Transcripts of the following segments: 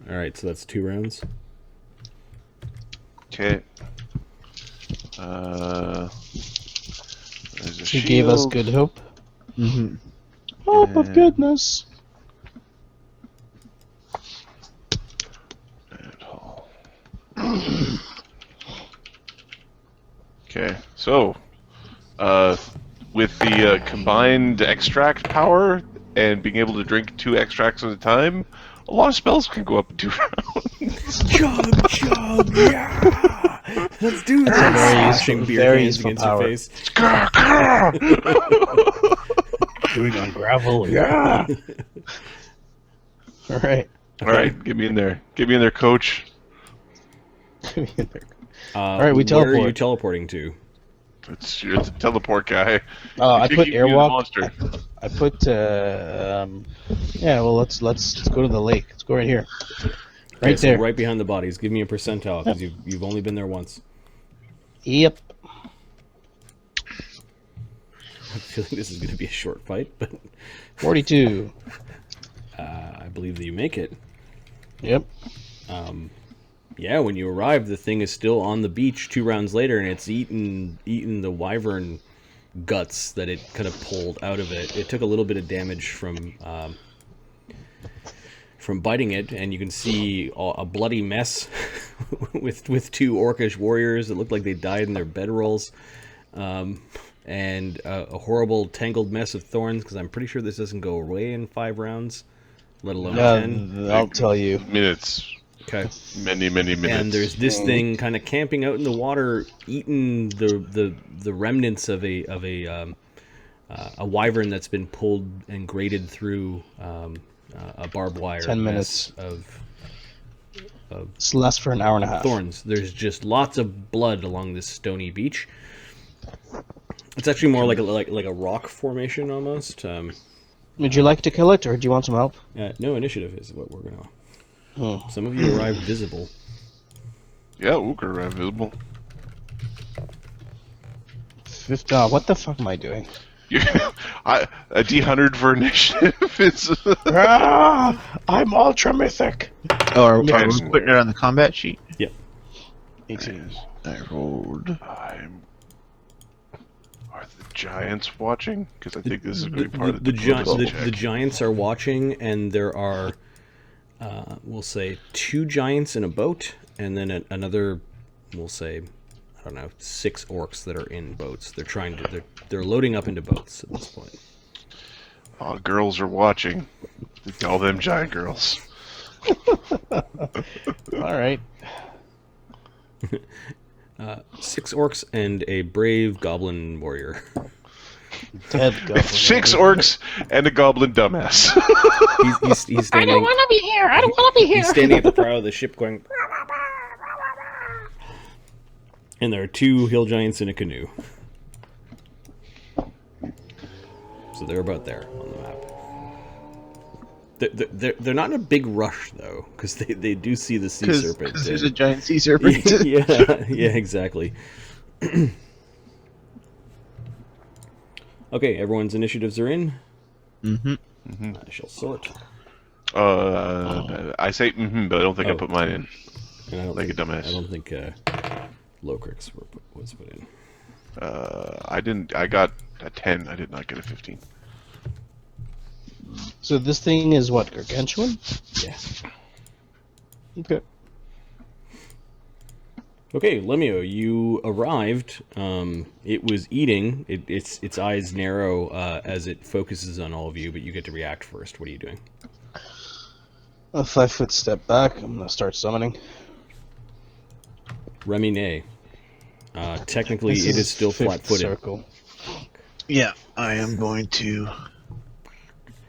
Alright, so that's 2 rounds. Okay. She gave us good hope. Mm-hmm. Hope of goodness. Okay, so with the combined extract power and being able to drink 2 extracts at a time, a lot of spells can go up in 2 rounds. Chug, chug, yeah! Let's do this! Very Smashing useful- beer very cans useful against power. your face. Doing on gravel, yeah. All right. Alright, get me in there. Get me in there, coach. Alright, we Where are you teleport. teleporting to? You're the teleport guy. I put You- you're the airwalk. monster. I put. Yeah. Well, let's go to the lake. Let's go right here. Right Okay, so there. right behind the bodies. Give me a percentile, because you've only been there once. Yep. I feel like this is going to be a short fight, but 42. I believe that you make it. Yep. Yeah, when you arrive, the thing is still on the beach 2 rounds later, and it's eaten the wyvern guts that it kind of pulled out of it. It took a little bit of damage from biting it, and you can see a bloody mess with 2 orcish warriors that look like they died in their bedrolls, and a horrible tangled mess of thorns, because I'm pretty sure this doesn't go away in 5 rounds, let alone 10. I'll tell you. Minutes. Okay. Many minutes. And there's this thing kind of camping out in the water, eating the remnants of a wyvern that's been pulled and grated through a barbed wire. 10 minutes. Of This lasts for an hour and a half. thorns. There's just lots of blood along this stony beach. It's actually more like a rock formation almost. Would you like to kill it, or do you want some help? No, initiative is what we're gonna. Oh. Some of you arrived visible. Yeah, Ukher are visible. What the fuck am I doing? A D100 for initiative is... I'm ultra mythic. Oh, are we Yes. putting it on the combat sheet? Yep. 18. I rolled. Are the giants watching? Because I think this is going to be part of the political check. giants are watching, and there are, we'll say, 2 giants in a boat, and then another, we'll say, I don't know, 6 orcs that are in boats. They're loading up into boats at this point. Oh, girls are watching. All them giant girls. All right. 6 orcs and a brave goblin warrior. Dead goblin. 6 orcs and a goblin dumbass. He's standing. I don't want to be here. I don't want to be here. He's standing at the prow of the ship going. And there are 2 hill giants in a canoe. So they're about there on the map. They're not in a big rush, though, because they do see the sea serpent. Because there's a giant sea serpent. yeah, exactly. Okay, everyone's initiatives are in. Mm-hmm. I shall sort. I say but I don't think I Oh. put mine in. And I don't Like think, a dumbass. I don't think Locrix was put in. I didn't. I got a 10. I did not get a 15. So this thing is what, gargantuan? Yeah. Okay. Okay, Lemmy-O, you arrived. It was eating. Its eyes narrow as it focuses on all of you, but you get to react first. What are you doing? A 5-foot step back. I'm gonna start summoning. Remmy-Nae. Technically, This it is still fifth flat-footed. Circle. Yeah, I am going to.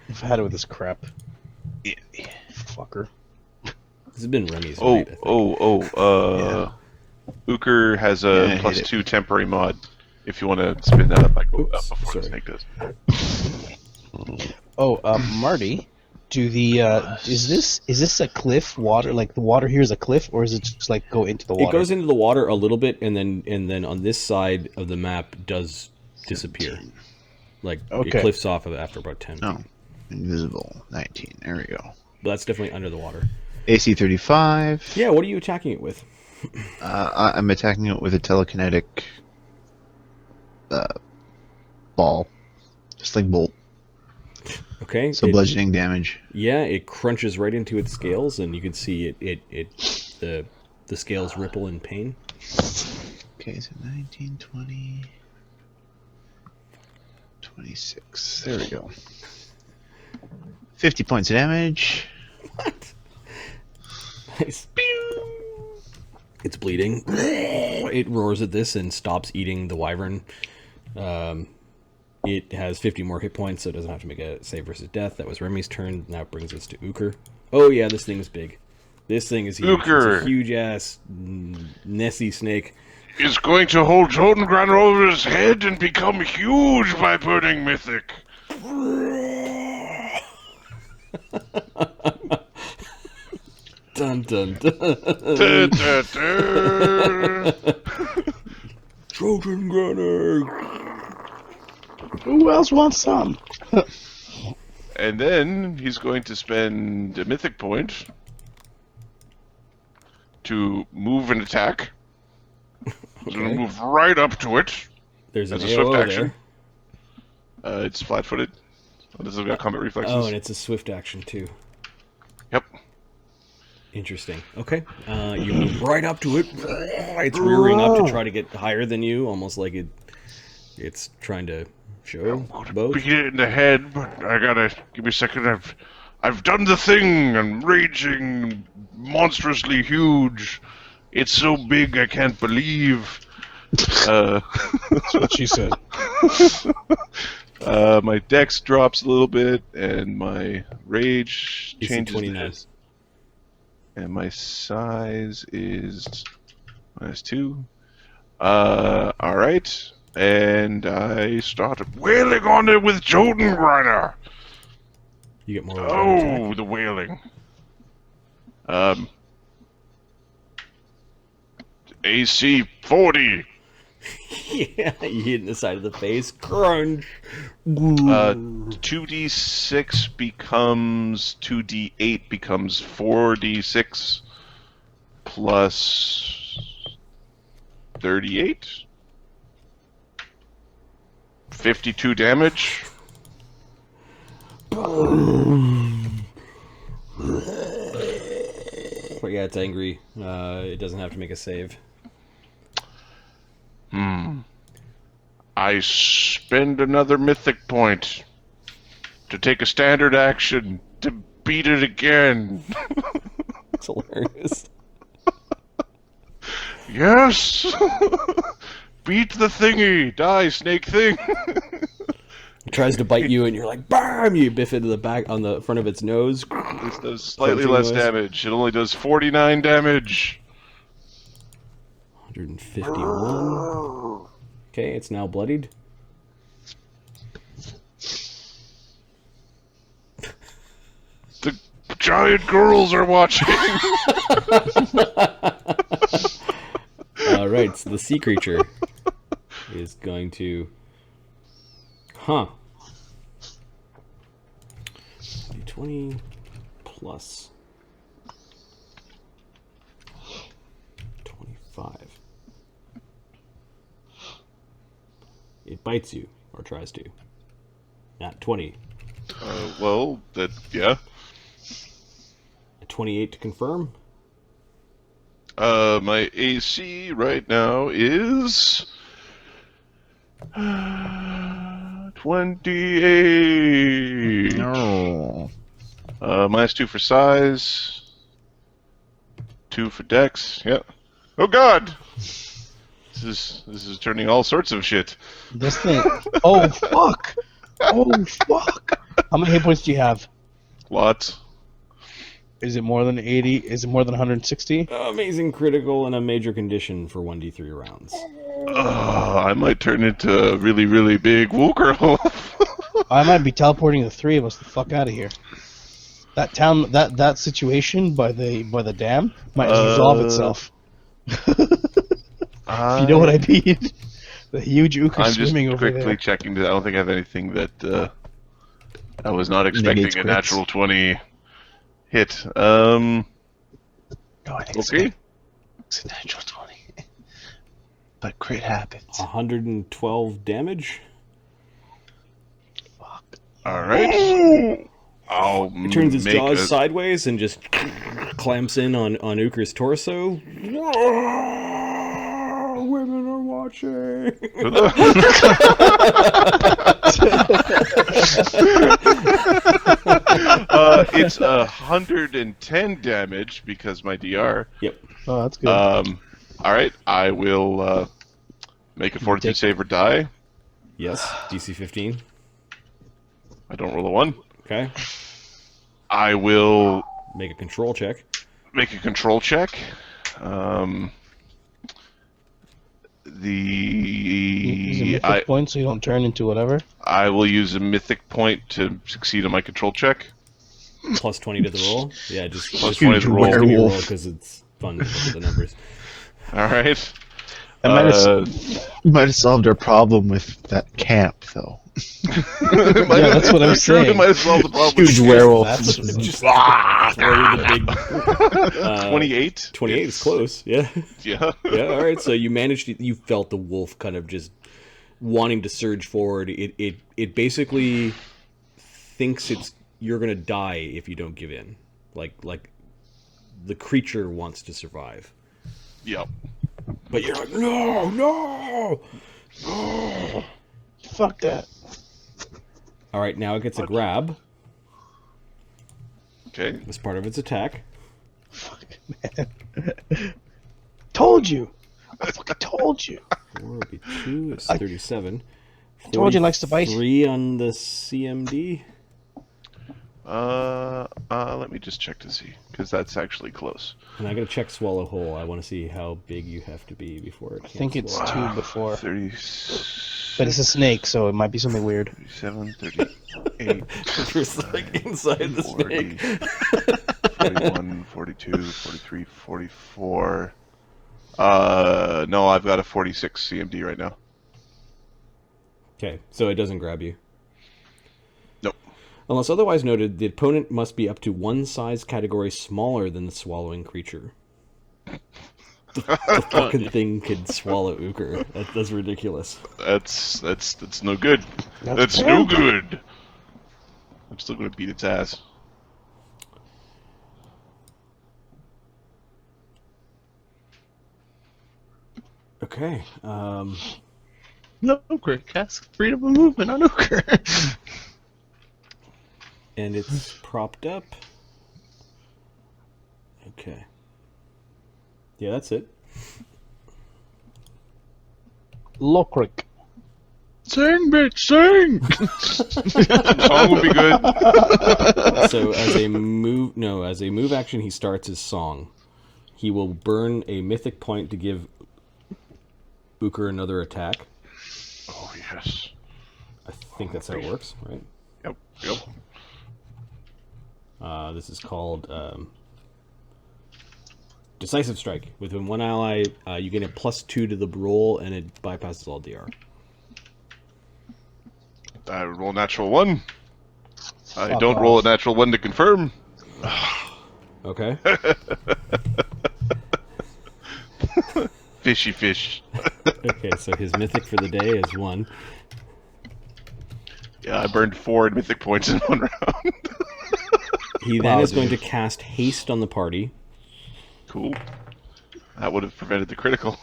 I've had it with this crap. Yeah. Fucker. This has been Remy's Oh, night, I think. Ukher has a Yeah, I hate +2 temporary mod. If you want to spin that up, I go Oops, up before the sorry. snake does. Oh, Marty, do the is this a cliff water? Like the water here is a cliff, or is it just like go into the water? It goes into the water a little bit, and then on this side of the map does disappear. Like Okay. it cliffs off of after about 10. No. Invisible. 19. There we go. but that's definitely under the water. AC 35. Yeah, what are you attacking it with? I'm attacking it with a telekinetic ball. Just like bolt. Okay. So bludgeoning damage. Yeah, it crunches right into its scales, and you can see the scales ripple in pain. Okay, so 19, 20, 26. There we go. 50 points of damage. What? Nice. It's bleeding. It roars at this and stops eating the wyvern. It has 50 more hit points, so it doesn't have to make a save versus death. That was Remy's turn. Now it brings us to Ukher. Oh yeah, this thing is big. This thing is huge. Ukher. It's a huge-ass Nessie snake. Is going to hold Jotengruner over his head and become huge by burning Mythic. Dun dun dun. Da, da, da. Jotengruner. Who else wants some? And then he's going to spend a Mythic point to move and attack. He's going to move right up to it. There's an As a swift AOO action. there. It's flat-footed. Oh, this has got combat reflexes. Oh, and it's a swift action too. Yep. Interesting. Okay. You move right up to it. It's rearing up to try to get higher than you, almost like it's trying to show both. Beat it in the head, but I gotta give me a second. I've done the thing. I'm raging, monstrously huge. It's so big I can't believe. That's what she said. My dex drops a little bit, and my rage It's changes. 29. And my size is -2. Alright. And I started wailing on it with Jotengruner. You get more. Oh, the wailing. AC 40. Yeah, you hit in the side of the face. Crunch. 2d6 becomes 2d8 becomes 4d6 plus 38. 52 damage. But yeah, it's angry. It doesn't have to make a save. I spend another mythic point to take a standard action to beat it again. It's hilarious. Yes! Beat the thingy! Die, snake thing! It tries to bite you, and you're like, BAM! You biff into the back on the front of its nose. This does slightly Crunching less noise. damage. It only does 49 damage. 151. Okay, it's now bloodied. The giant girls are watching. Alright, so the sea creature is going to... D20 plus 25. It bites you, or tries to. Not 20. Well, yeah. A 28 to confirm. My AC right now is 28. No. -2 for size. 2 for dex. Yep. Oh God! This is turning all sorts of shit. This thing. Oh fuck! Oh fuck! How many hit points do you have? Lots. Is it more than 80? Is it more than 160? Amazing critical and a major condition for 1d3 rounds. I might turn into a really, really big Wooker. I might be teleporting the three of us the fuck out of here. That town, that situation by the dam might just resolve itself. If you know what I mean. The huge Ukher I'm just swimming over quickly there. checking. I don't think I have anything that I was not expecting Negates a crits. natural 20 Hit. No, I think Okay. it's a natural 20. But crit happens. 112 damage. Fuck. All right. I'll It turns its make jaws a- sideways and just clamps in on Ukher's torso. Women are watching. It's 110 damage because my DR. Yep. Oh, that's good. All right. I will make a fortitude save or die. Yes. DC 15. I don't roll a 1. Okay. I will Make a control check. make a control check. Use a mythic I point so you don't turn into whatever. I will use a mythic point to succeed on my control check. Plus 20 to the roll. Yeah, just Plus just 20 to the roll. give me a roll Werewolf. because it's fun to look at the numbers. All right. That might have solved our problem with that camp, though. Yeah, that's what I'm saying. Might have solved the problem. Huge with werewolf. That's Just throw the big 28. 28 is close. Yeah. Yeah. Yeah. All right. So you managed to. You felt the wolf kind of just wanting to surge forward. It basically thinks you're gonna die if you don't give in. Like the creature wants to survive, Yep. but you're like no. Fuck that. All right. Now it gets a grab Okay. as part of its attack. Fuck, man. Told you. I fucking told you. 4 would be 2. It's 37. Told you likes to bite. 3 on the CMD. Let me just check to see, because that's actually close. And I gotta check swallow whole. I want to see how big you have to be before it. I think it's swallow. 2 before. 30, But it's a snake, so it might be something weird. 37, 38, It's like inside the 40, snake. 41, 42, 43, 44. No, I've got a 46 CMD right now. Okay, so it doesn't grab you. Nope. Unless otherwise noted, the opponent must be up to one size category smaller than the swallowing creature. The fucking thing could swallow Ukher. That's ridiculous. That's no good. That's fair. no good. I'm still gonna beat its ass. Okay. No, crit cast freedom of movement on Ukher. And it's propped up. Okay. Yeah, that's it. Lokrik. Sing, bitch, sing! Song would be good. So as a move action, he starts his song. He will burn a mythic point to give Ukher another attack. Oh yes. I think that's how it works, right? Yep. Yep. This is called Decisive Strike. Within one ally, you get a +2 to the roll, and it bypasses all DR. I roll natural 1. I Fuck don't off. roll a natural 1 to confirm. Okay. Fishy fish. Okay, so his mythic for the day is 1. Yeah, I burned 4 mythic points in one round. He then Wow, is going to dude. cast Haste on the party. Cool. That would have prevented the critical.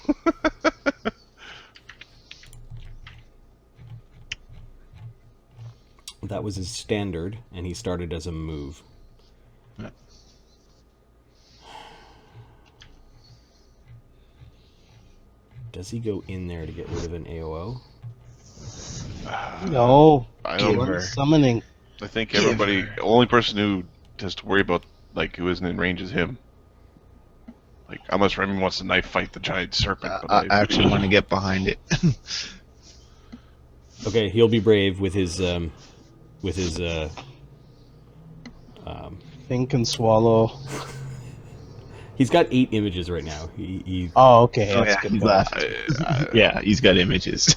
That was his standard, and he started as a move. Yeah. Does he go in there to get rid of an AOO? No. I don't Give know. her. Summoning. I think everybody, the only person who has to worry about, like, who isn't in range is him. Like, unless Remy wants to knife fight the giant serpent. but I actually want to get behind it. Okay, he'll be brave with his Thing can swallow. He's got 8 images right now. He Oh, okay. Oh, That's yeah, good. he's point. left. Yeah, he's got images.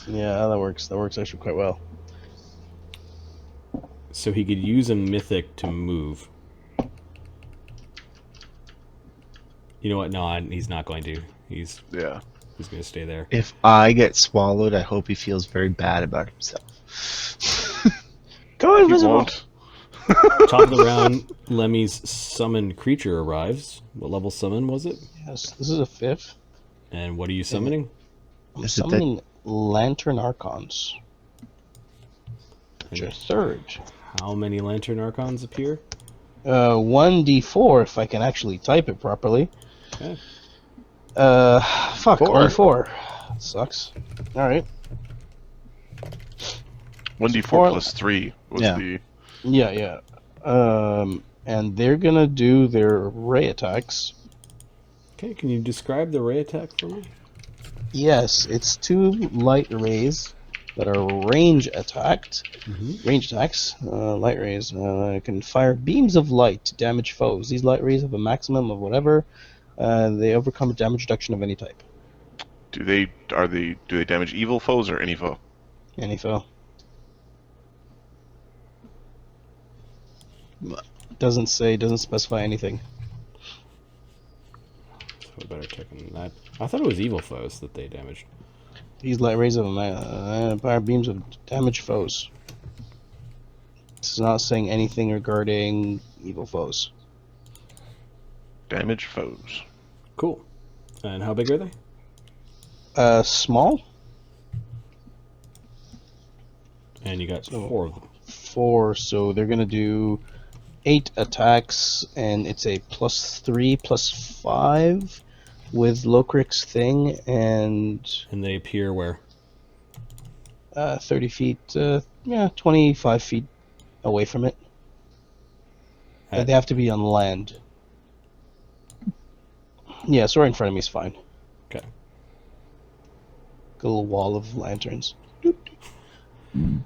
Yeah, that works. That works actually quite well. so he could use a mythic to move. You know what? No, he's not going to. He's Yeah. going to stay there. If I get swallowed, I hope he feels very bad about himself. Go He invisible. won't. Top of the round, Lemmy's summoned creature arrives. What level summon was it? Yes, this is a 5th. And what are you summoning? I'm Is it that- summoning Lantern Archons. Which are 3rd. How many Lantern Archons appear? 1d4 if I can actually type it properly. Okay. Fuck, Four. only 4. Sucks. Alright. 1d4 Four. plus 3 was Yeah. the... Yeah. And they're gonna do their ray attacks. Okay, can you describe the ray attack for me? Yes, it's 2 light rays that are range attacks. Light rays can fire beams of light to damage foes. These light rays have a maximum of whatever. They overcome a damage reduction of any type. Do they damage evil foes or any foe? Any foe. Doesn't specify anything. We better check on that. I thought it was evil foes that they damaged. These light rays of fire beams of damage foes. It's not saying anything regarding evil foes. Damage foes. Cool. And how big are they? Small. And you got So- 4 of them. 4, so they're gonna do 8 attacks, and it's a +3/+5 with Locric's thing, and And they appear where? 30 feet, 25 feet away from it. At- They have to be on land. Yeah, so right in front of me is fine. Okay. A little wall of lanterns.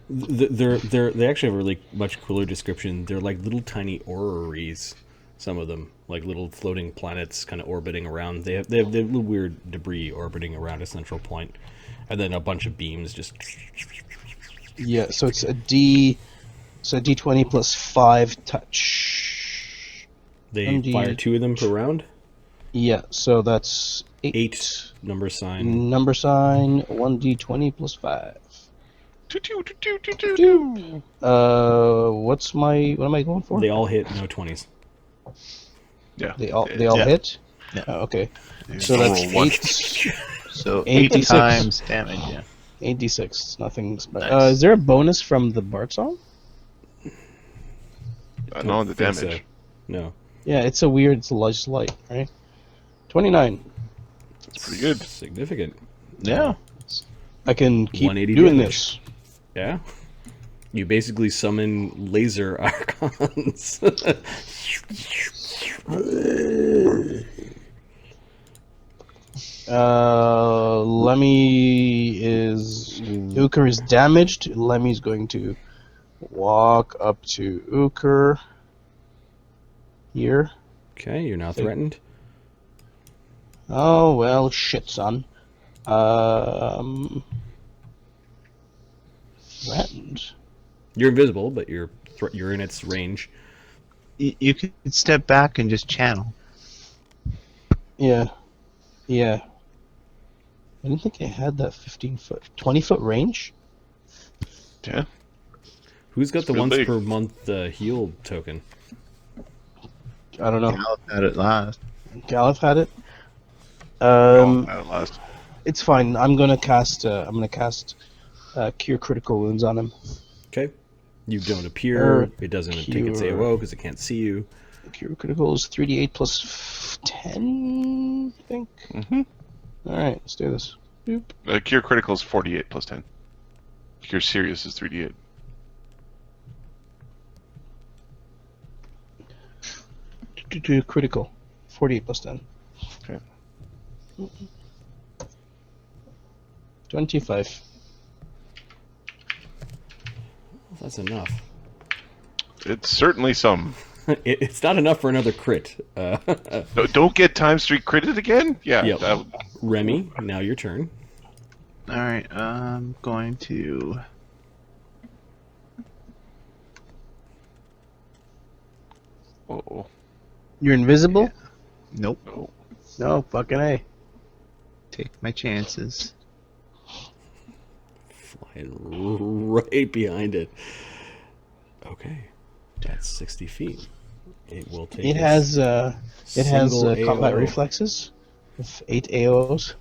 They actually have a really much cooler description. They're like little tiny orreries. Some of them, like little floating planets, kind of orbiting around. They have little weird debris orbiting around a central point, and then a bunch of beams just. Yeah, so it's a D20 +5 touch. They 1D. fire 2 of them per round. Yeah, so that's 8 number sign. Number sign 1d20 +5. What am I going for? They all hit no 20s. Yeah. They all Yeah. hit? Yeah. Oh, okay. They So roll that's one. 8 So 86. 8 times damage, yeah. 8d6. Nothing special. Nice. Is there a bonus from the Bard song? Not on the Think so. damage. No. Yeah, it's just light, right? 29. That's pretty good. Significant. Yeah. I can keep 180 doing damage. this. Yeah. You basically summon laser archons. Ukher is damaged. Lemmy's going to walk up to Ukher. Here. Okay, you're now threatened. Oh, well, shit, son. Threatened. You're invisible, but you're in its range. You could step back and just channel. Yeah. I didn't think I had that 15-foot, 20-foot range. Yeah. Who's got the It's once big. per month heal token? I don't know. Gallup had it last. Gallup had it. At last. It's fine. I'm gonna cast cure critical wounds on him. Okay. You don't appear. It doesn't take its cure. AOO because it can't see you. Cure critical is 3d8 plus 10, I think. Mm-hmm. All right, let's do this. Boop. Cure critical is 48 plus 10. Cure serious is 3d8. Do critical, 48 plus 10. Okay. 25. That's enough. It's certainly some. It's not enough for another crit. No, don't get time streak critted again? Yeah. Yep. that would- Remy, now your turn. Alright, I'm going to... Uh-oh. You're invisible? Nope. No. No, fucking A. Take my chances. Flying right behind it. Okay, that's 60 feet. It will take. It has single combat AO. reflexes with 8 AOs.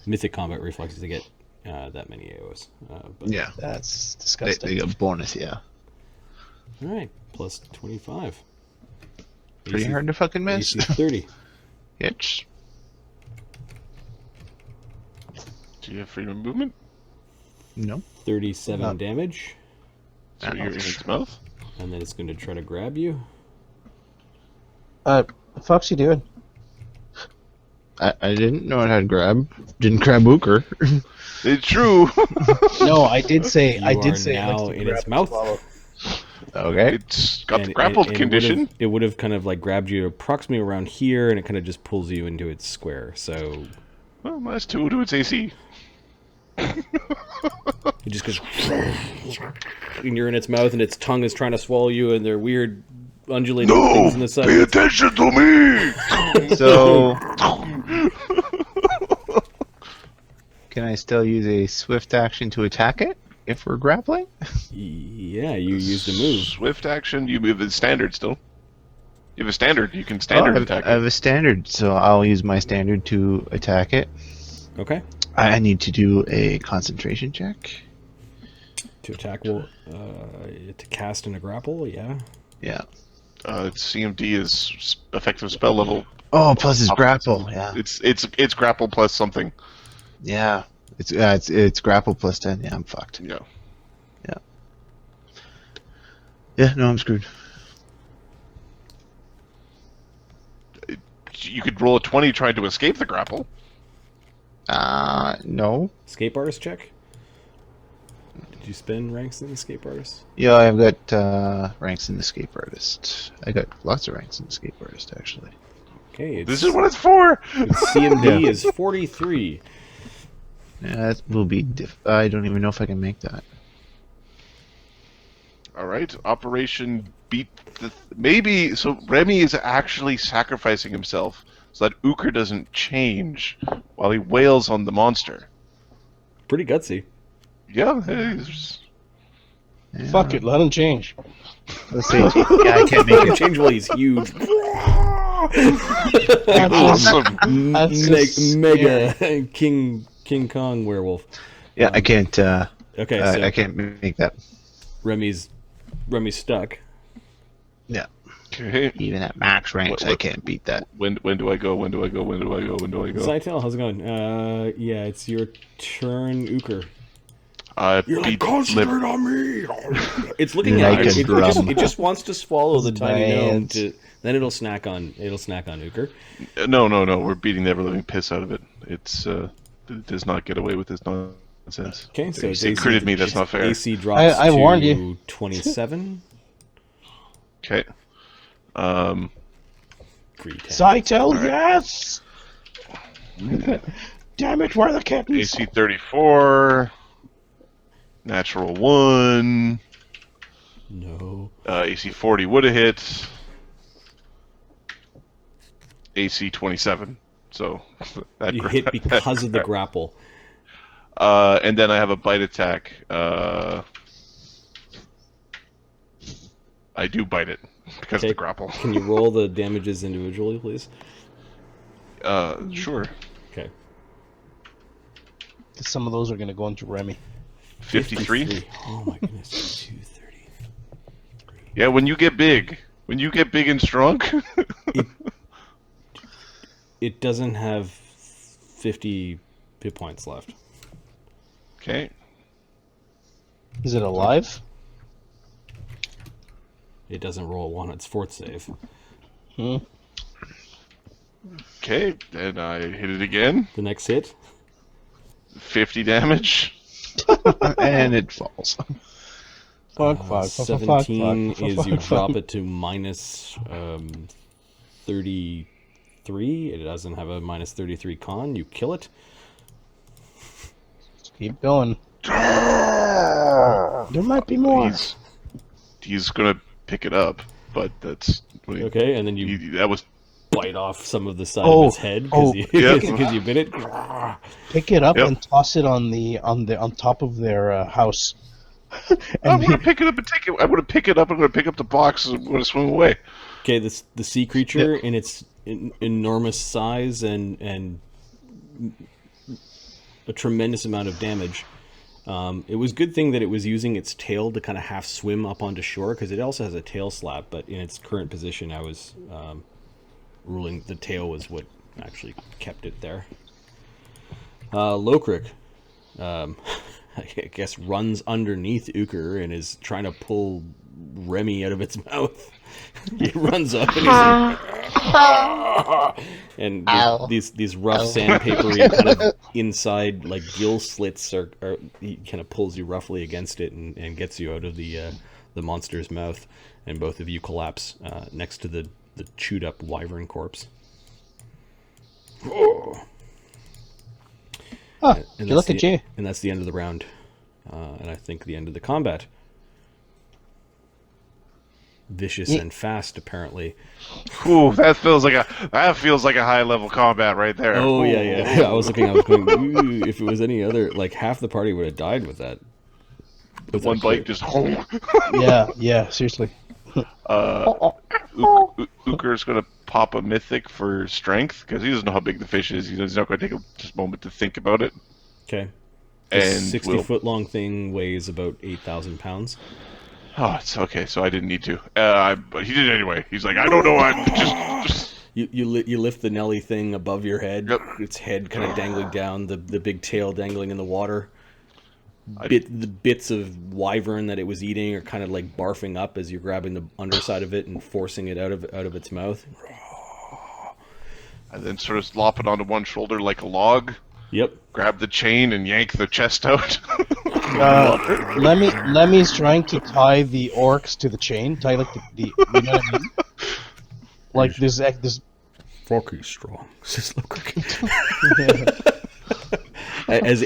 Mythic combat reflexes to get that many AOs. But, Yeah. That's They disgusting. get a bonus, yeah. All right, plus 25. Pretty AC hard to fucking miss. AC 30. Hitch. Do you have freedom of movement? No. 37 Not- damage, So you're in its mouth? and then it's going to try to grab you. What the fuck's he doing? I didn't know it had grab. Didn't grab Ukher. It's true. No, I did say. You I are did say. it now likes to in grab its and mouth. swallow. Okay. It's got the And- grappled and condition. It would have kind of like grabbed you approximately around here, and it kind of just pulls you into its square. So Well, minus 2 to its AC. it just goes, and you're in its mouth, and its tongue is trying to swallow you, and they're weird undulating things in the side. Pay attention to me! So, can I still use a swift action to attack it if we're grappling? Yeah, you use the move. Swift action, you move the standard still. You have a standard, you can Oh, standard I attack have a standard, so I'll use my standard to attack it. Okay. I need to do a concentration check. To attack will to cast in a grapple. Yeah. Yeah. Its CMD is effective spell level. Oh, plus his grapple. Yeah. It's grapple plus something. Yeah. It's grapple plus 10. Yeah, I'm fucked. Yeah. Yeah, no, I'm screwed. You could roll a 20 trying to escape the grapple. No. Escape artist check. Did you spend ranks in escape artist? Yeah, I've got ranks in Escape Artist. I got lots of ranks in Escape Artist, actually. Okay. This is what it's for! its CMD is 43. Yeah, that will be I don't even know if I can make that. Alright, Operation Beat the... Maybe... So Remy is actually sacrificing himself so that Ukher doesn't change while he wails on the monster. Pretty gutsy. Yeah, hey, there's- Yeah. Fuck it, let him change. Let's see. Yeah, I can't make Can it. change while he's huge. awesome. That's just Mega King Kong werewolf. Yeah, I can't. Okay, so I can't make that. Remy's stuck. Yeah. Okay. Even at max ranks, I can't beat that. When do I go? When do I go? When do I go? When do I go? Zytel, how's it going? Yeah, it's your turn, Ukher. You're like, beat concentrate on me. It's looking Like at a you. drum. It just wants to swallow the tiny gnome. Bad. Then it'll snack on Ukher. No. We're beating the ever living piss out of it. It does not get away with this nonsense. Okay, so it's It critted me. That's not fair. AC drops I to warned you. 27. Okay. 310. Zytel, yes! Damn it, where are the kittens? AC 34. Natural 1. No. AC 40 would have hit. AC 27. So that You hit because of the grapple. and then I have a bite attack. I do bite it because of Okay. the grapple. Can you roll the damages individually, please? Sure. Okay. Some of those are going to go into Remy. 53. Oh my goodness. 230. Yeah, when you get big and strong. It doesn't have 50 hit points left. Okay. Is it alive? It doesn't roll a 1 its fourth save. Okay, then I hit it again. The next hit. 50 damage. And it falls. Fuck. 17 is you drop it to minus 33. It doesn't have a minus 33 con. You kill it. Keep going. There might be more. He's gonna pick it up, but that's Okay, and then you that was bite off some of the side of its head because you bit it. Pick it up Yep. and toss it on top of their house. I'm gonna pick it up and take it. I'm gonna pick it up. I'm gonna pick up the box and I'm gonna swim away. Okay, the sea creature in its enormous size and a tremendous amount of damage. It was a good thing that it was using its tail to kind of half swim up onto shore, because it also has a tail slap, but in its current position I was ruling the tail was what actually kept it there. Lokrik, I guess, runs underneath Ukher and is trying to pull Remy out of its mouth. He runs up and he's like, and these rough sandpapery kind of inside like gill slits are he kind of pulls you roughly against it and gets you out of the monster's mouth, and both of you collapse next to the chewed up wyvern corpse. Oh, you look at you. And that's the end of the round, and I think the end of the combat. Vicious and fast, apparently. Ooh, that feels like a high level combat right there. Oh Ooh. yeah. I was going. Ooh, if it was any other, like half the party would have died with that. The one bite just. Yeah. Seriously. Ukher's gonna pop a mythic for strength because he doesn't know how big the fish is. He's not going to take a moment to think about it. Okay. And 60-foot long thing weighs about 8,000 pounds. Oh, it's okay. So I didn't need to. But he did anyway. He's like, I don't know. I'm just. You lift the Nelly thing above your head. Yep. Its head kind of dangling down, the big tail dangling in the water. The bits of wyvern that it was eating are kind of like barfing up as you're grabbing the underside of it and forcing it out of its mouth. And then sort of slop it onto one shoulder like a log. Yep. Grab the chain and yank the chest out. Lemmy's trying to tie the orcs to the chain. Tie like the you know what I mean? Like this. Fucking strong. as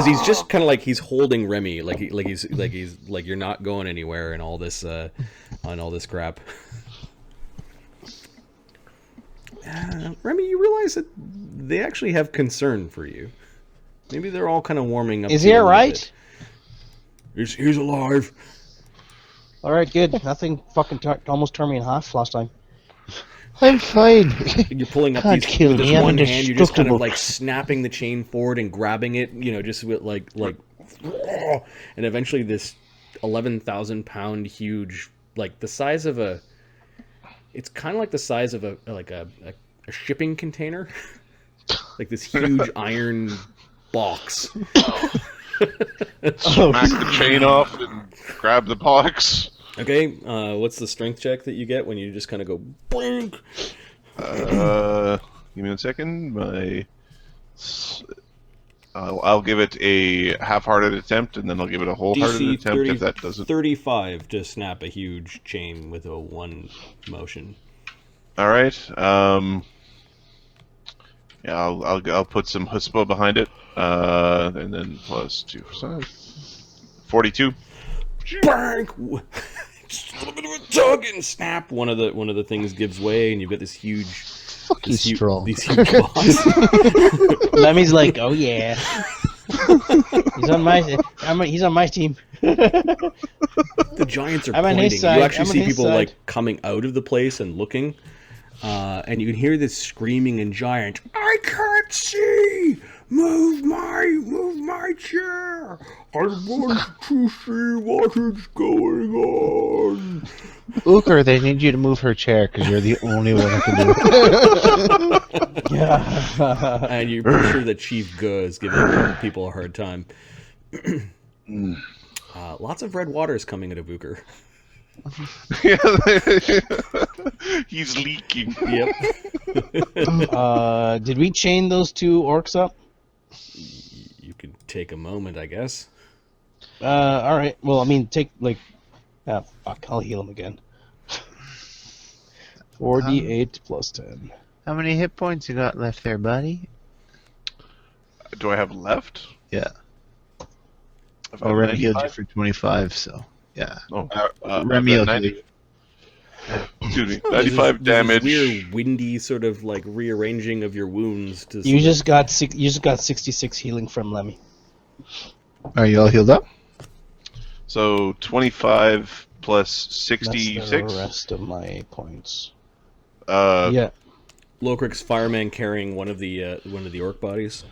he's just kind of like he's holding Remy, like he's you're not going anywhere, and all this crap. Remy, you realize that they actually have concern for you. Maybe they're all kind of warming up. Is he alright? He's alive. All right, good. Nothing fucking almost turned me in half last time. I'm fine. You're pulling up Can't these kill with me, this I'm one hand. You're just kind of indestructible. like snapping the chain forward and grabbing it, just with like, and eventually this 11,000-pound huge, like the size of a. It's kind of like the size of a shipping container, like this huge iron box. Smack the chain off and grab the box. Okay, what's the strength check that you get when you just kind of go blink? Give me 1 second. I'll give it a half-hearted attempt, and then I'll give it a wholehearted DC attempt if that doesn't. 35 to snap a huge chain with a one motion. All right. Yeah, I'll put some chutzpah behind it, and then plus 2 for 42. Bang! Just a little bit of a tug and snap. One of the things gives way, and you've got this huge. Fucking strong. These huge blocks. Lemmy's like, oh yeah. He's on my team. The giants are I'm on pointing. his side. You actually I'm on see his people side. like coming out of the place and looking, and you can hear this screaming and giant. I can't see. Move my chair. I want to see what is going on. Ukher, they need you to move her chair because you're the only one who can do it. Yeah. And you're pretty sure that Chief Guh is giving people a hard time. Lots of red water is coming out of Ukher. He's leaking. Yep. Did we chain those two orcs up? You can take a moment, I guess. All right. Well, I mean, take like. Ah, fuck. I'll heal him again. 4d8 plus 10. How many hit points you got left there, buddy? Do I have left? Yeah. If I Oh, have Remy healed you 95? for 25, so yeah. Oh, Remy I've got healed you. Excuse me. There's 95 this damage. weird, windy sort of like rearranging of your wounds. To You just got 66 healing from Lemmy. Are you all healed up? So 25 plus That's 66. the rest of my points. Yeah. Locrick's fireman carrying one of the orc bodies.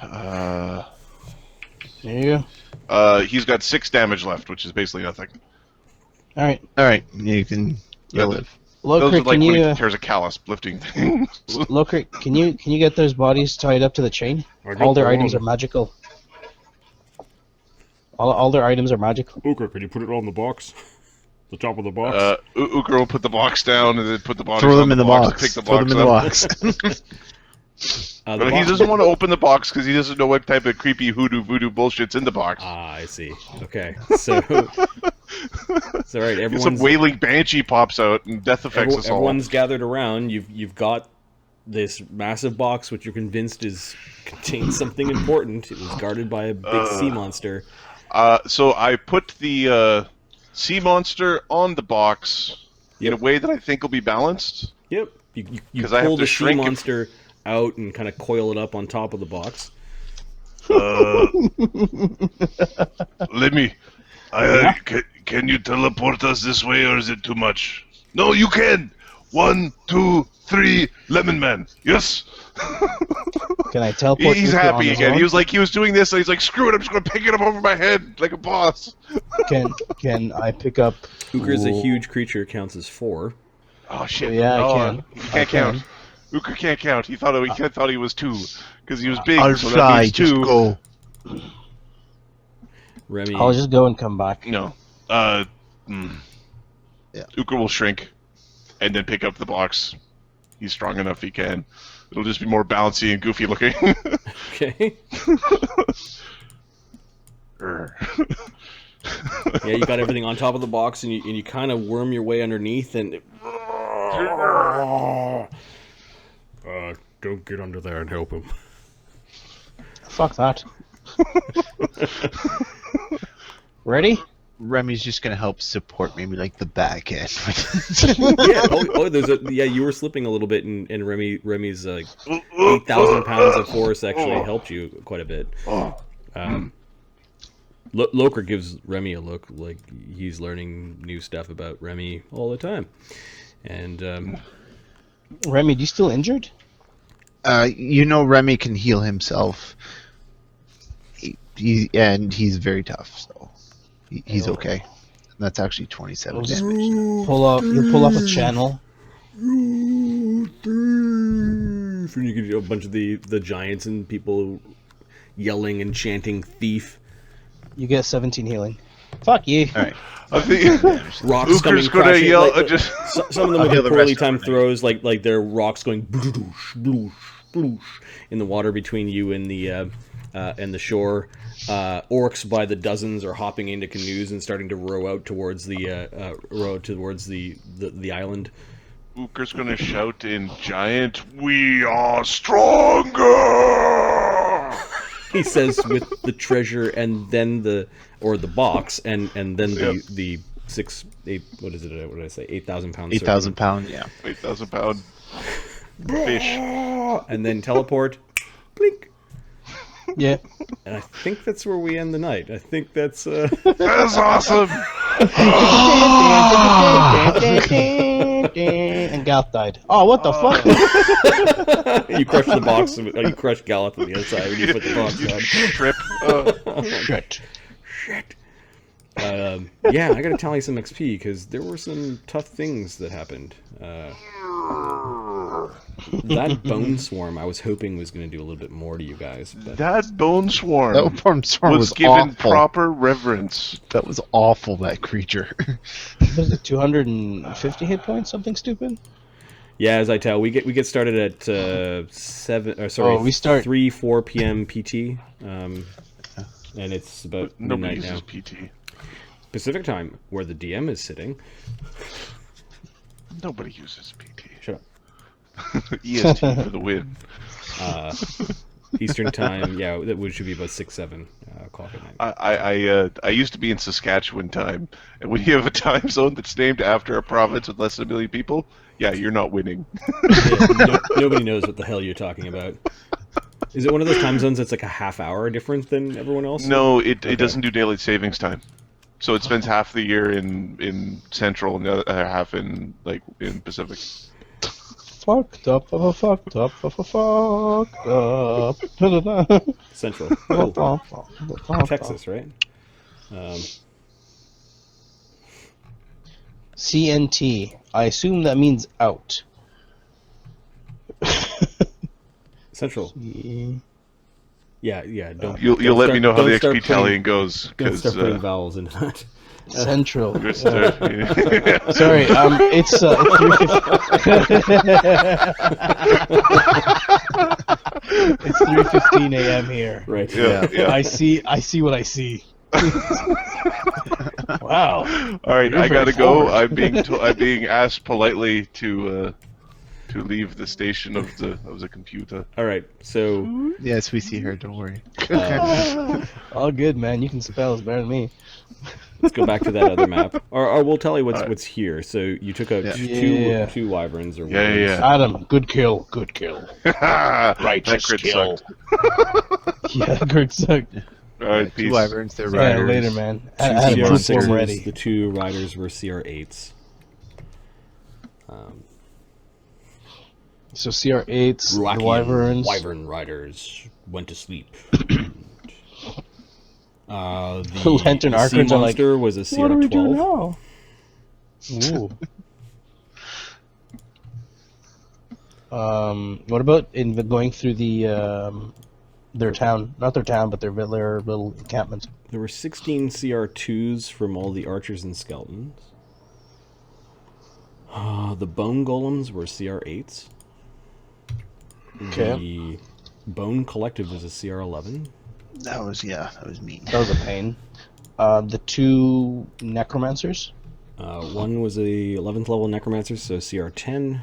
There you go. He's got 6 damage left, which is basically nothing. All right. All right, you'll live. Those are Locrick, like can when you he tears a callus lifting things. Locrick, can you get those bodies tied up to the chain? All their items are magical. All their items are magical. Ukher, can you put it on the box? The top of the box? Ukher will put the box down and then put the bodies Throw on them in the box. Pick the Throw them box in the up. box. But he doesn't want to open the box because he doesn't know what type of creepy hoodoo voodoo bullshit's in the box. Ah, I see. Okay, so so right, Some everyone's wailing banshee pops out and death affects us all. everyone's gathered around. You've got this massive box, which you're convinced contains something important. It was guarded by a big sea monster. So I put the sea monster on the box in a way that I think will be balanced. Yep, you 'Cause I have pull to the sea shrink it. monster out and kind of coil it up on top of the box. Lemmy, can you teleport us this way, or is it too much? No, you can. 1, 2, 3, Lemon Man. Yes. Can I teleport? He's Ukher happy on his again. own? He was doing this, and he's like, "Screw it! I'm just gonna pick it up over my head like a boss." Can I pick up? Ukher's a huge creature, counts as 4. Oh shit! Yeah, I Oh, can. He I can't count. can. Ukher can't count. He thought he was 2 because he was big. I'll so that fly. means Just 2. go. Remy, I'll just go and come back. No. Yeah. Ukher will shrink, and then pick up the box. He's strong enough. He can. It'll just be more bouncy and goofy looking. okay. Yeah, you got everything on top of the box, and you kind of worm your way underneath, and don't get under there and help him. Fuck that. Ready? Remy's just gonna help support maybe like the back end. You were slipping a little bit, and Remy's 8,000 pounds of force actually helped you quite a bit. Loker gives Remy a look like he's learning new stuff about Remy all the time. And Remy, do you still injured? Remy can heal himself. He's very tough, so he's okay. That's actually 27 damage. You'll pull off a channel. and you get a bunch of the giants and people yelling and chanting thief. You get 17 healing. Fuck you. All right. I think Rocks coming Ukher's gonna crashing. yell. Like, some of them I'll heal with the poorly rest of timed them. throws, like they're rocks going bloosh, bloosh, bloosh in the water between you and the shore. Orcs by the dozens are hopping into canoes and starting to row out towards the island. Ukher's gonna shout in giant, "We are stronger!" He says with the treasure and then the box and then the 8,000 pounds 8,000 pound, yeah. 8,000 pound fish. and then teleport blink. Yeah. And I think that's where we end the night. I think that's That's awesome. And Galth died. Oh, what the fuck? you crushed the box. You crushed Gallup on the outside when you put the box on. Trip. Shit. Shit. Yeah, I gotta tally some XP because there were some tough things that happened. That bone swarm, I was hoping was going to do a little bit more to you guys. But That bone swarm That swarm was was given awful. proper reverence. That was awful, that creature. What is it, 250 hit points? Something stupid? yeah, as I tell, we get started at 3-4 p.m. PT, and it's about Nobody midnight uses now. PT. Pacific time, where the DM is sitting. Nobody uses PT. Shut up. EST for the win. Eastern time. Yeah, that would should be about 6-7 o'clock at night. I used to be in Saskatchewan time, and when you have a time zone that's named after a province with less than 1 million people, yeah, you're not winning. Yeah, nobody knows what the hell you're talking about. Is it one of those time zones that's like a half hour different than everyone else? No, it doesn't do daylight savings time. So it spends half the year in Central and the other half in Pacific. Fucked up, fucked up, fucked up. Central. Oh, Texas, right? CNT. I assume that means out. Central. Yeah. Don't. You'll let me know how the start XP tallying goes. Don't start putting vowels into that. Central. Sorry, Sorry, it's 3:15. It's 3:15 a.m. here. Right. yeah. I see what I see. Wow. All right, You're I gotta very go. forward. I'm being asked politely to leave the station of the computer. All right. So Yes, we see her. Don't worry. All good, man. You can spell. It's better than me. let's go back to that other map, or we'll tell you what's here. So you took out Yeah. two wyverns or Yeah, wolves. yeah. Adam, good kill. Righteous Righteous kill. Yeah, good suck. All right, Two peace. wyverns, they're Yeah, riders. later, man. Two I had a blue form CR6s. ready. The two riders were CR8s. So CR8s, the Rockian wyverns. Wyvern riders went to sleep. The Lantern sea Archers are like, monster was a What do we do CR12. now? Ooh. What about going through their town? Not their town, but their little encampment. There were 16 CR2s from all the archers and skeletons. The bone golems were CR8s. Okay. The bone collective was a CR11. That was me. That was a pain. The two necromancers. One was a 11th level necromancer, so CR10.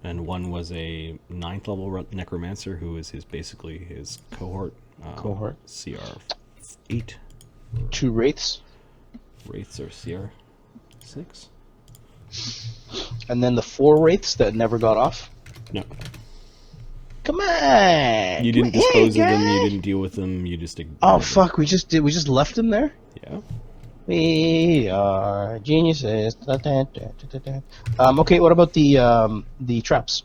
And one was a 9th level necromancer, who is basically his cohort. CR8. Two wraiths. Wraiths are CR6. And then the four wraiths that never got off. No. Come on! You didn't Come dispose of here, them, you guys! didn't deal with them, you just ignored Oh them. fuck! We just left them there. Yeah. We are geniuses. Okay, what about the traps?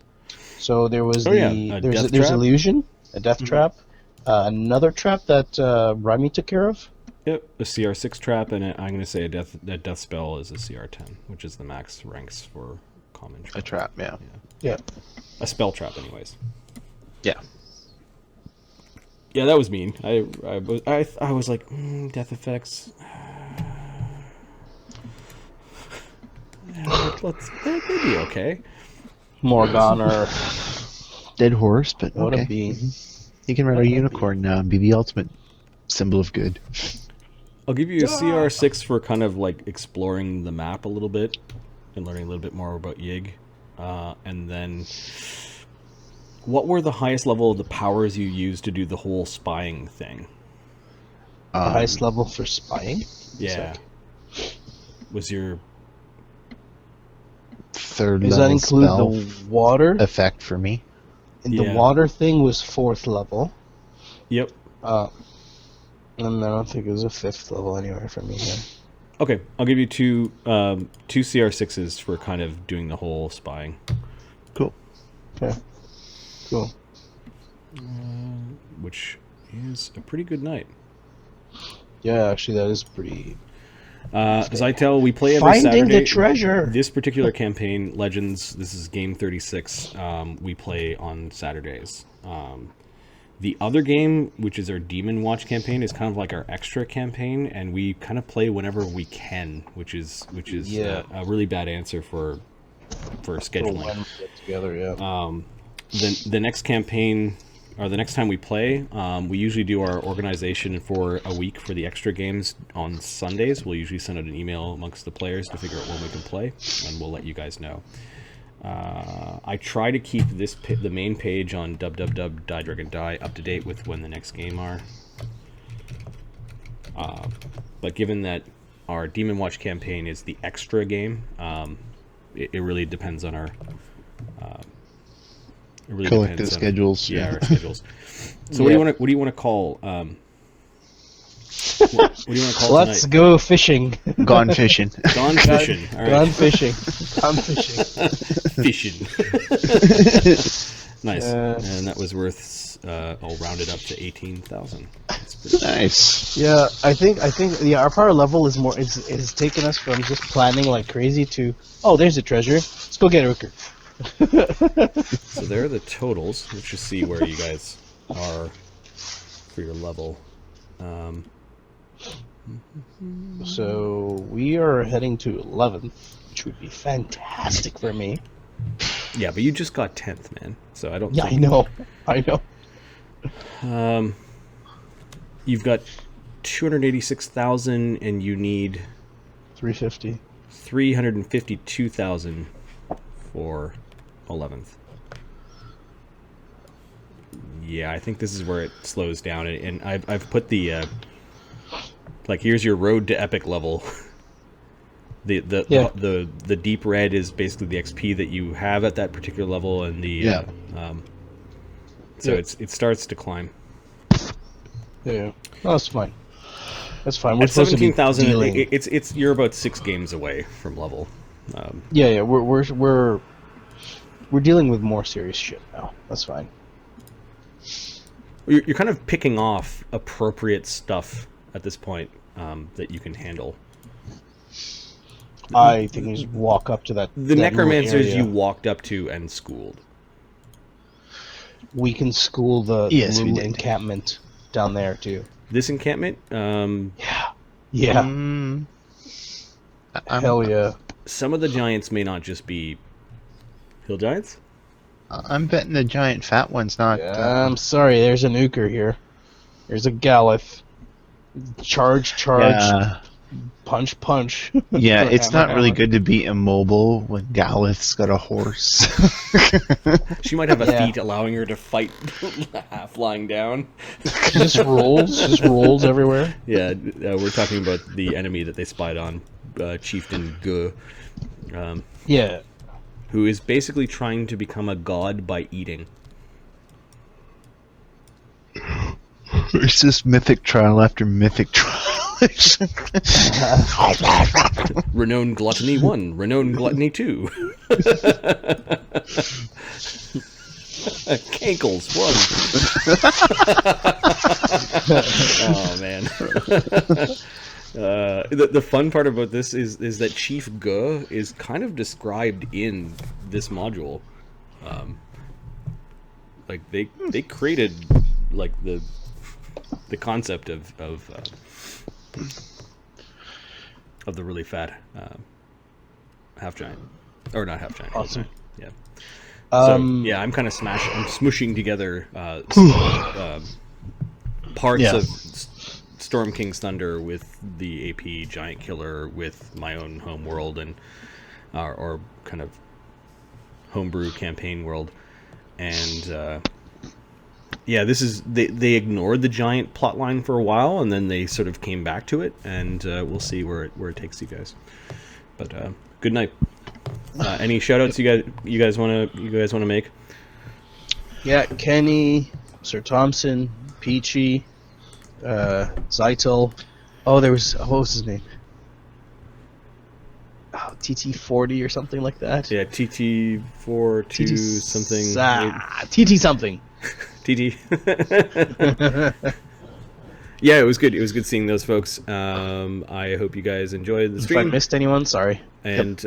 So there was a death there's trap. illusion, a death trap, another trap that Remmy took care of. Yep, a CR6 trap, and I'm going to say a death spell is a CR10, which is the max ranks for common trap. A trap, yeah. Yeah. A spell trap, anyways. Yeah. Yeah, that was mean. I was like, death effects. They'd be okay. Morgana. Dead horse, but What okay. a bee. You can ride a unicorn now and be the ultimate symbol of good. I'll give you a CR6 for kind of like exploring the map a little bit and learning a little bit more about Yig. And then, what were the highest level of the powers you used to do the whole spying thing? The highest level for spying. Yeah. Was your... Third Does level that include spell the water? effect for me. And Yeah. the water thing was 4th level. Yep. And I don't think it was a 5th level anywhere for me here. Okay, I'll give you two CR6s for kind of doing the whole spying. Cool. Okay. Cool. Which is a pretty good night. Yeah, actually, that is pretty. As I tell, we play every Finding Saturday. the treasure. This particular campaign, Legends, this is game 36. We play on Saturdays. The other game, which is our Demon Watch campaign, is kind of like our extra campaign, and we kind of play whenever we can, which is Yeah. a really bad answer for scheduling. When we get together, yeah. The next campaign, or the next time we play, we usually do our organization for a week for the extra games on Sundays. We'll usually send out an email amongst the players to figure out when we can play, and we'll let you guys know. I try to keep the main page on DieDragonDie up to date with when the next game are. But given that our Demon Watch campaign is the extra game, it really depends on our Collective schedules. Yeah, our schedules. So what do you want to call? What do you want to call Let's tonight? go fishing. Gone fishing. Gone fishing. All right. Gone fishing. Gone fishing. Fishing. Nice. And that was worth, I'll round it up to 18,000. That's pretty Nice. Yeah, I think our power level is more is taking us from just planning like crazy to, oh, there's a treasure. Let's go get Ukher. So there are the totals. Let's just see where you guys are for your level. So we are heading to 11th, which would be fantastic for me. Yeah, but you just got 10th, man. So I don't. Yeah, think... I know. You've got 286,000, and you need 350. 352,000 for 11th. Yeah, I think this is where it slows down, and I've put the like, here's your road to epic level. The deep red is basically the XP that you have at that particular level, and the it starts to climb. Yeah, oh, that's fine. That's fine. We're At supposed to be 17,000, dealing. it's you're about 6 games away from level. Yeah, we're dealing with more serious shit now. That's fine. You're kind of picking off appropriate stuff at this point that you can handle. I think you just walk up to that. The that necromancers area. you walked up to and schooled. We can school the Yes, we little did. encampment down there too. This encampment, Yeah. Hell yeah. some of the giants may not just be hill giants. I'm betting the giant fat one's not. I'm sorry. There's an Ukher here. There's a Galith. Charge. Yeah, Punch. yeah. Or It's not really hammer. good to be immobile when Galith's got a horse. She might have a Yeah. feat allowing her to fight half lying down. She just rolls everywhere. Yeah, we're talking about the enemy that they spied on, Chieftain Guh, Yeah. who is basically trying to become a god by eating. It's just mythic trial after mythic trial. Renowned Gluttony 1, Renowned Gluttony 2. Cankles 1. Oh, man. The fun part about this is that Chief Guh is kind of described in this module. Like they created like the concept of the really fat half giant, or not half giant. Awesome. Yeah. So Um, yeah, I'm kind of I'm smushing together parts Yeah. of Storm King's Thunder with the AP Giant Killer with my own home world and or kind of homebrew campaign world, and yeah, this is they ignored the giant plotline for a while, and then they sort of came back to it, and we'll see where it takes you guys. But good night. Any shoutouts you guys want to make? Yeah, Kenny, Sir Thompson, Peachy, Zeitel. Oh, there was what was his name? Oh, TT40 or something like that. Yeah, TT42 something. TT something. TT. Yeah, it was good. It was good seeing those folks. I hope you guys enjoyed the If I stream, missed anyone, sorry. and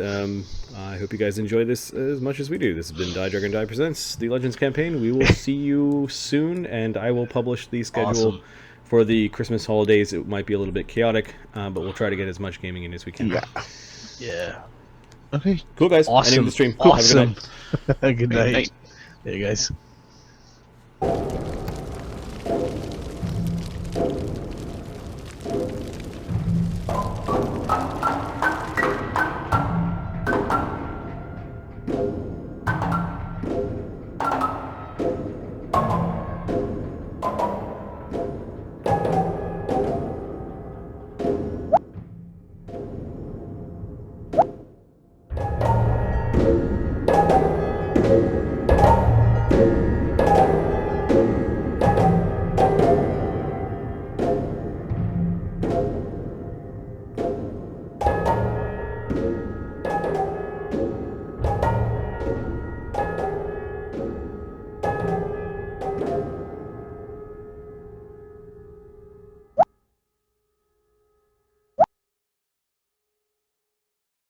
I hope you guys enjoy this as much as we do. This has been DieDragonDie Presents the Legends campaign. We will see you soon, and I will publish the schedule Awesome. for the Christmas holidays. It might be a little bit chaotic, but we'll try to get as much gaming in as we can. Yeah. Yeah. Okay. Cool, guys. Awesome. Ending the stream. Cool. Have a good night. Awesome. Good night. night. Yeah, guys.